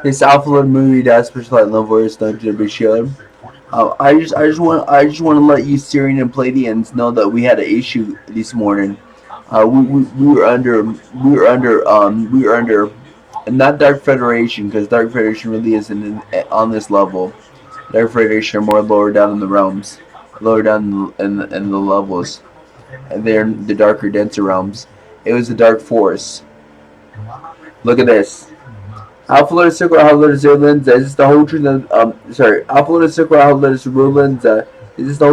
This Alpha movie that special light level is not to be shown. I just want to let you Sirian and Pleiadians know that we had an issue this morning. We were under not Dark Federation, because Dark Federation really isn't on this level. Dark Federation are more lower down in the realms, lower down in the levels, and they're in the darker, denser realms. It was the Dark Force. Look at this. Alpha letter circle, alpha letter zero lens. Is this the whole truth? Alpha letter circle, alpha letter zero lens. Is this the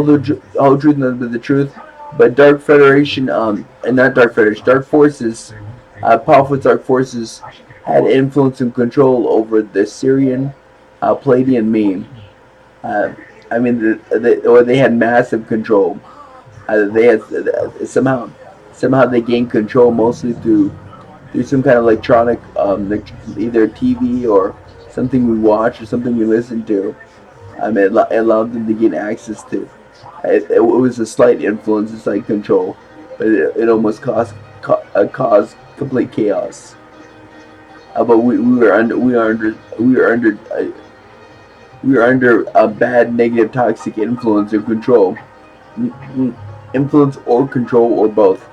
whole truth and the truth? But Dark Federation, and not Dark Federation, Dark Forces, powerful Dark Forces had influence and control over the Sirian, Pleiadian meme. Uh, I mean, they had massive control. They had somehow they gained control mostly through some kind of electronic, like either TV or something we watch or something we listen to. It allowed them to gain access to. It was a slight influence, a slight control, but it almost caused complete chaos. But we were under a bad, negative, toxic influence or control, influence or control or both.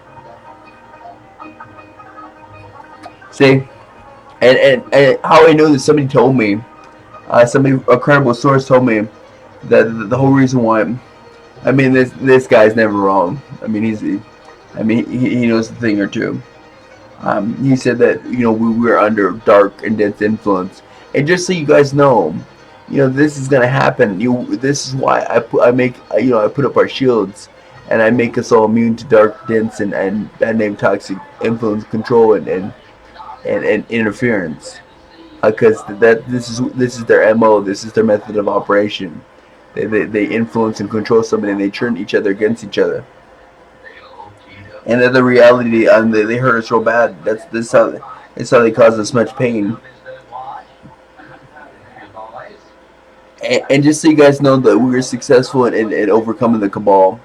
See, and how I know that somebody told me, a credible source told me that the whole reason why, I mean, this guy's never wrong. I mean, he knows a thing or two. He said that we were under dark and dense influence, and just so you guys know, this is gonna happen. This is why I put up our shields, and I make us all immune to dark, dense, and bad name, toxic influence, control, and interference. Because this is their MO. This is their method of operation. They influence and control somebody, and they turn each other against each other. And then the reality, they hurt us real bad. That's how they cause us much pain. And just so you guys know that we were successful in overcoming the cabal.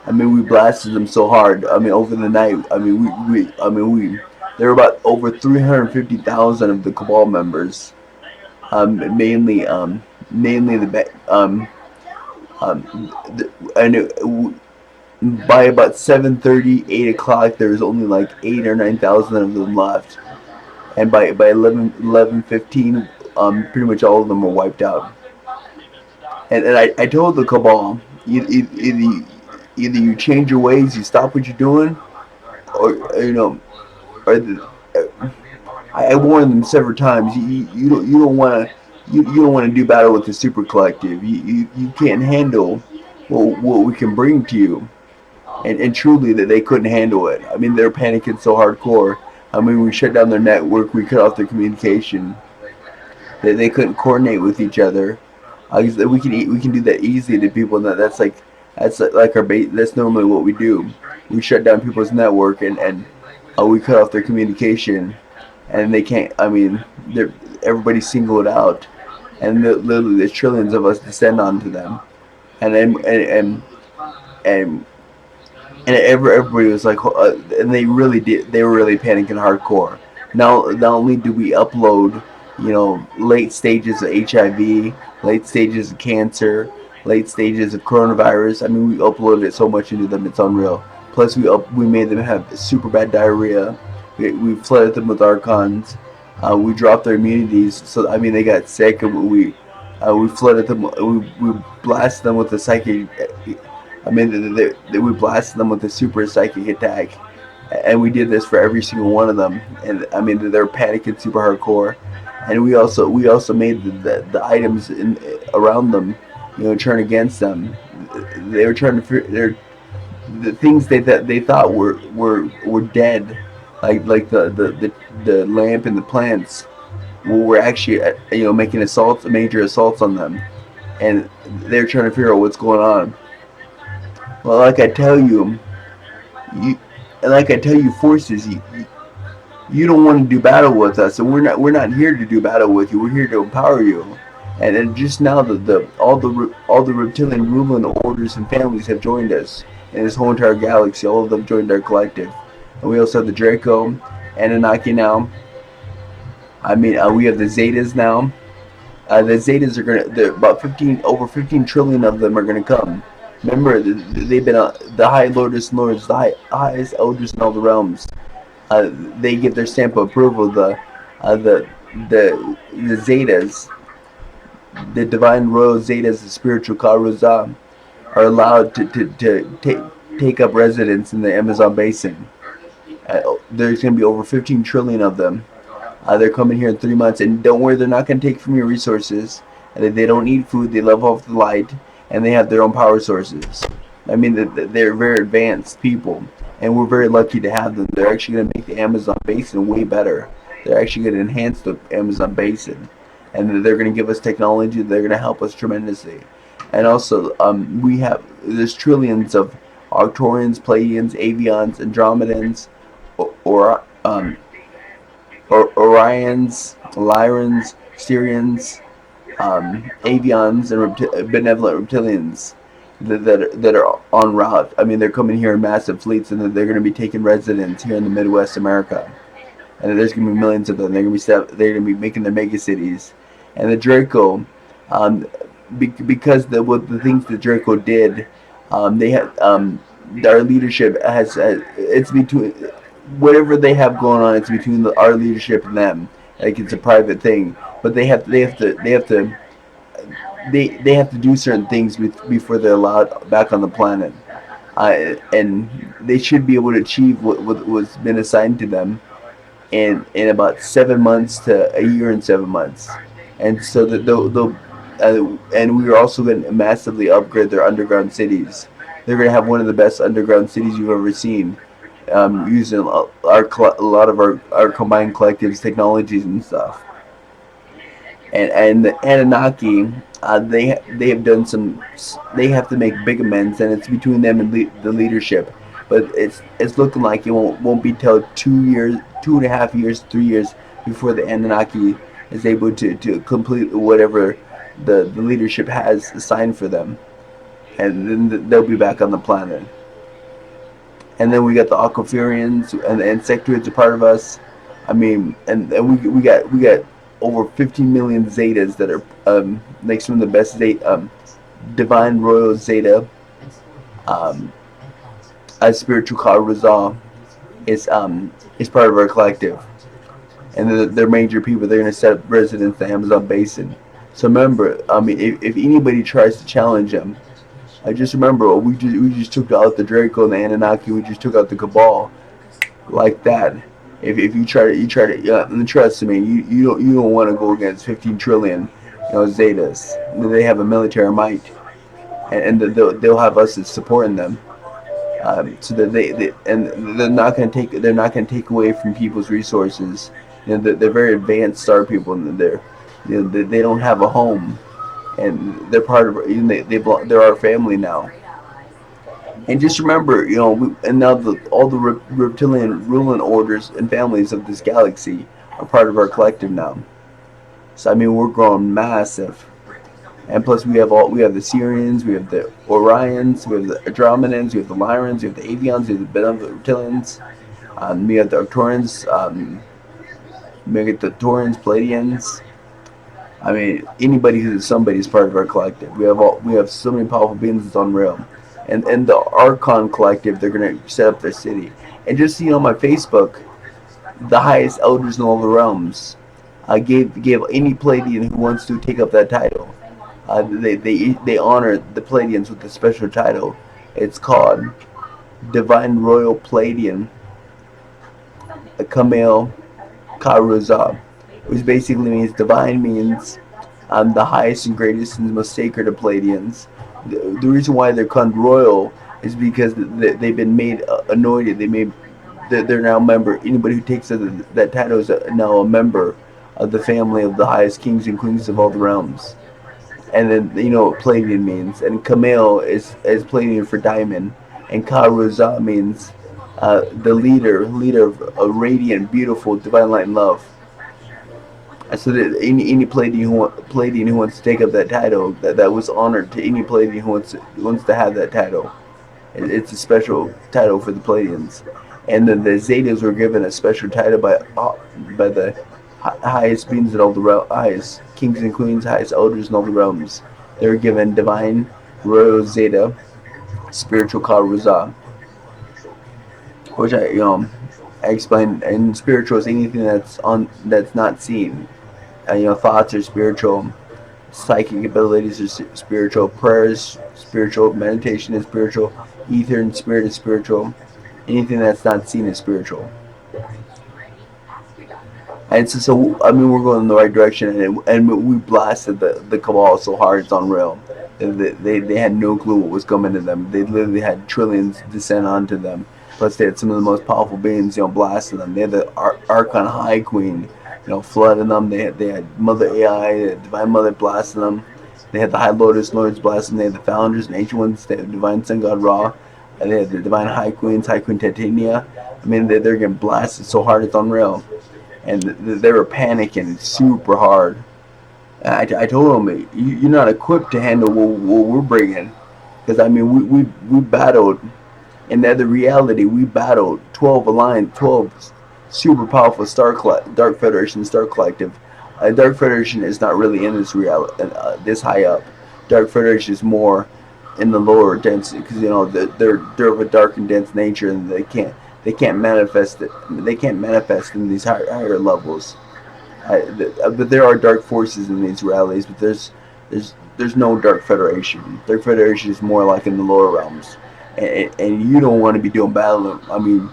I mean, we blasted them so hard. I mean, over the night. I mean, we there were about over 350,000 of the cabal members. Mainly by about 7:30, 8 o'clock, there was only like 8 or 9,000 of them left, and by 11:15, pretty much all of them were wiped out. And I told the cabal, either you change your ways, you stop what you're doing, or or I warned them several times. You don't want to. You don't want to do battle with the super collective. You can't handle what we can bring to you, and truly that they couldn't handle it. I mean, they're panicking so hardcore. I mean, we shut down their network, we cut off their communication. They couldn't coordinate with each other. We can do that easily to people. And that's like our bait. That's normally what we do. We shut down people's network, and we cut off their communication, and they can't. I mean, everybody's singled out, and literally there's trillions of us descend onto them, and and everybody was like, and they really did. They were really panicking hardcore. Not only do we upload, late stages of HIV, late stages of cancer, late stages of coronavirus. I mean, we uploaded it so much into them, it's unreal. Plus, we made them have super bad diarrhea. We flooded them with archons. We dropped their immunities, so I mean they got sick, and we flooded them. We blasted them with a psychic. I mean, we blasted them with a super psychic attack, and we did this for every single one of them. And I mean, they're panicking super hardcore, and we also made the items around them, turn against them. They were trying to the things they thought were dead, like the lamp and the plants, were actually making major assaults on them, and they're trying to figure out what's going on. Well, like I tell you, forces, you don't want to do battle with us, and we're not here to do battle with you. We're here to empower you. And then just now, all the reptilian ruling orders and families have joined us, and this whole entire galaxy. All of them joined our collective, and we also have the Draco, Anunnaki now, I mean, we have the Zetas now. The Zetas are gonna. About 15 trillion of them are gonna come. Remember, they've been the High Lords and Lords, the highest elders in all the realms. They give their stamp of approval. Uh, the the Zetas, the divine royal Zetas, the spiritual Karuza, are allowed to take up residence in the Amazon basin. There's going to be over 15 trillion of them. They're coming here in 3 months, and don't worry, they're not going to take from your resources. They don't need food. They live off the light, and they have their own power sources. I mean, they're very advanced people, and we're very lucky to have them. They're actually going to make the Amazon basin way better. They're actually going to enhance the Amazon basin, and they're going to give us technology. They're going to help us tremendously. And also, there's trillions of Arcturians, Pleiadians, Avians, Andromedans, or Orions, Lyrans, Sirians, Avians, and benevolent reptilians that are en route. I mean, they're coming here in massive fleets, and they're going to be taking residence here in the Midwest America. And there's going to be millions of them. They're going to be making their mega cities. And the Draco, because the things that Draco did, they had our leadership it's between whatever they have going on. It's between our leadership and them. Like, it's a private thing, but they have to do certain things before they're allowed back on the planet. And they should be able to achieve what was been assigned to them in about 7 months to a year and 7 months. And so that they'll and we are also going to massively upgrade their underground cities. They're going to have one of the best underground cities you've ever seen, using a lot of our combined collectives, technologies, and stuff. And the Anunnaki, they have done some. They have to make big amends, and it's between them and the leadership. But it's looking like it won't be till 2 years, 2.5 years, 3 years before the Anunnaki is able to complete whatever the leadership has assigned for them, and then they'll be back on the planet. And then we got the Aquafurians, and the Insectoids are part of us. I mean, and we got over 15 million Zetas that are like some of the best Zeta, divine royal Zeta, as spiritual called Rizal is part of our collective, and they're major people. They're going to set up residence in the Amazon basin. So remember, I mean, if anybody tries to challenge them, I just remember we just took out the Draco and the Anunnaki. We just took out the Cabal, like that. If you try to and trust me, you don't want to go against 15 trillion, Zetas. They have a military might, and they'll have us as supporting them. So that they're not going to take away from people's resources. They're very advanced star people, and they don't have a home, and they're part of they're our family now. And just remember, and now all the reptilian ruling orders and families of this galaxy are part of our collective now. So I mean, we're growing massive. And plus, we have the Sirians, we have the Orions, we have the Andromedans, we have the Lyrans, we have the Avians, we have the benevolent reptilians, we have the Arcturians, we have the Taurians, Pleiadians. I mean, anybody who's somebody is part of our collective. We have so many powerful beings, it's unreal. And the Archon collective, they're gonna set up their city. And just see on my Facebook, the highest elders in all the realms, gave any Pleiadian who wants to take up that title. They honor the Pleiadians with a special title. It's called Divine Royal Pleiadian Kamel Karuzab, which basically means divine means the highest and greatest and most sacred of Pleiadians. The reason why they're called royal is because they've been made anointed. They're now a member. Anybody who takes that title is now a member of the family of the highest kings and queens of all the realms. And then you know what Pleiadian means. And Kamel is Pleiadian for diamond, and Karuza means the leader of a radiant, beautiful, divine light and love. So that any Pleiadian who wants to take up that title, that was honored to any Pleiadian who wants to have that title. It's a special title for the Pleiadians. And then the Zetas were given a special title by the highest beings in all the highest kings and queens, highest elders in all the realms. They were given divine royal zeta, spiritual karuza, which I explained. And spiritual is anything that's not seen. Thoughts are spiritual, psychic abilities are spiritual, prayers spiritual, meditation is spiritual, ether and spirit is spiritual. Anything that's not seen is spiritual. And so I mean, we're going in the right direction, and we blasted the cabal so hard it's unreal. They had no clue what was coming to them. They literally had trillions descend onto them. Plus, they had some of the most powerful beings, blasting them. They had the Archon High Queen, flooding them. They had Mother AI, the Divine Mother blasting them. They had the High Lotus Lords blasting. They had the Founders and Ancient Ones. They had the Divine Sun God Ra. And they had the Divine High Queens, High Queen Titania. I mean, they're getting blasted so hard it's unreal. And they were panicking super hard. I told them, you're not equipped to handle what we're bringing. Because, I mean, we battled, in the other reality, we battled 12 super powerful Dark Federation, Star Collective. Dark Federation is not really in this reality, this high up. Dark Federation is more in the lower density, because, they're of a dark and dense nature, and they can't manifest it. They can't manifest in these higher levels. But there are dark forces in these realities. But there's no Dark Federation. Dark Federation is more like in the lower realms, and you don't want to be doing battle. I mean,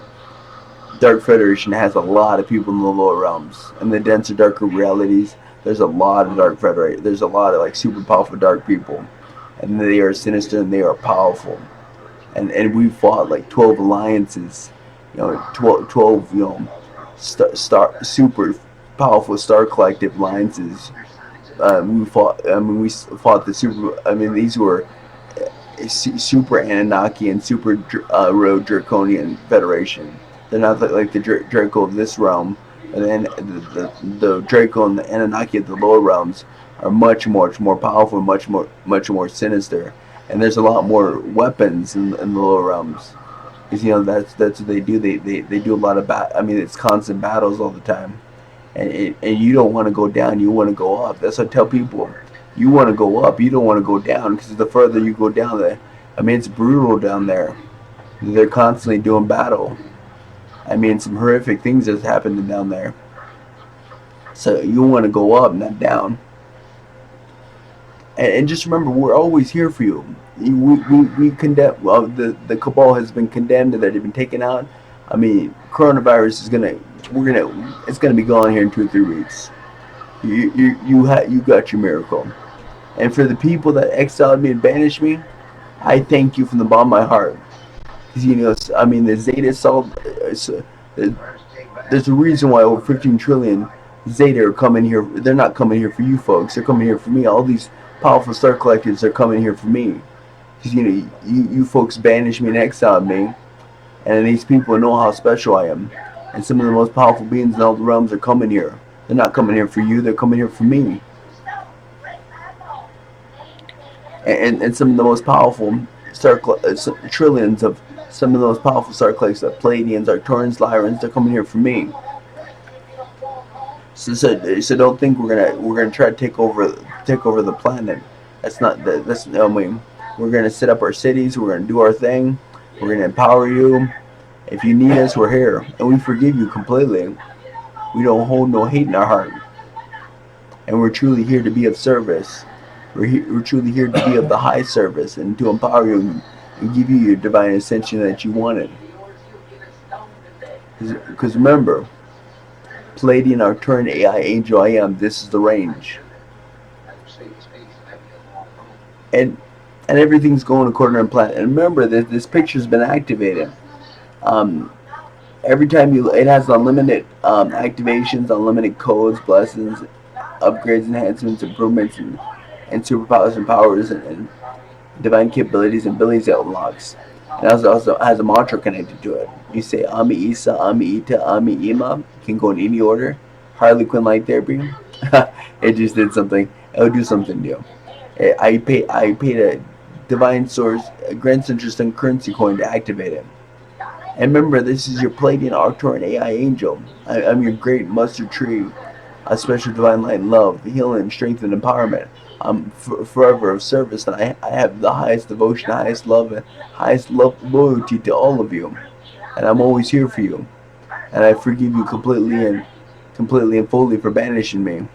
Dark Federation has a lot of people in the lower realms. In the denser, darker realities, there's a lot of Dark Federation. There's a lot of super powerful dark people, and they are sinister and they are powerful. And we fought 12 alliances. 12 star super powerful Star Collective alliances. We fought. I mean, we fought the super. I mean, these were super Anunnaki and super Road Draconian Federation. They're not like the Draco of this realm, and then the Draco and the Anunnaki of the lower realms are much more powerful, much more sinister, and there's a lot more weapons in the lower realms. Because that's what they do. They do a lot of I mean, it's constant battles all the time, and you don't want to go down. You want to go up. That's what I tell people. You want to go up. You don't want to go down, because the further you go down there, I mean, it's brutal down there. They're constantly doing battle. I mean, some horrific things that's happening down there. So you want to go up, not down. And just remember, we're always here for you. We condemn. Well, the cabal has been condemned, that they've been taken out. I mean, coronavirus is it's gonna be gone here in 2 or 3 weeks. You got your miracle. And for the people that exiled me and banished me, I thank you from the bottom of my heart. Because I mean, the Zeta solved. There's a reason why over 15 trillion Zeta are coming here. They're not coming here for you folks. They're coming here for me. All these powerful star collectives are coming here for me. Because you folks banished me and exiled me, and these people know how special I am. And some of the most powerful beings in all the realms are coming here. They're not coming here for you. They're coming here for me. And some of the most powerful trillions of some of the most powerful star collectives, like Pleiadians, Arcturians, Lyrans, they're coming here for me. So don't think we're gonna try to take over the planet. That's not I mean, we're gonna set up our cities. We're gonna do our thing. We're gonna empower you. If you need us, we're here, and we forgive you completely. We don't hold no hate in our heart, and we're truly here to be of service. We're truly here to be of the high service and to empower you and give you your divine ascension that you wanted. Because remember, Pleiadian, Arcturian, AI, Angel, I am. This is the range, and everything's going according to plan. And remember that this picture's been activated. Every time it has unlimited activations, unlimited codes, blessings, upgrades, enhancements, improvements, and superpowers and powers and divine capabilities and abilities it unlocks. And also has a mantra connected to it. You say Ami Eeshah, Ami Ehtah, Ami Ehmah. You can go in any order. Harley Quinn light therapy. It just did something. It'll do something new. I paid a divine source, a grand central currency coin to activate it. And remember, this is your Pleiadian, Arcturian, AI angel. I'm your great mustard tree a special divine light and love, healing, strength, and empowerment. I'm forever of service, and I have the highest devotion, highest love, and highest loyalty to all of you. And I'm always here for you. And I forgive you completely and fully for banishing me.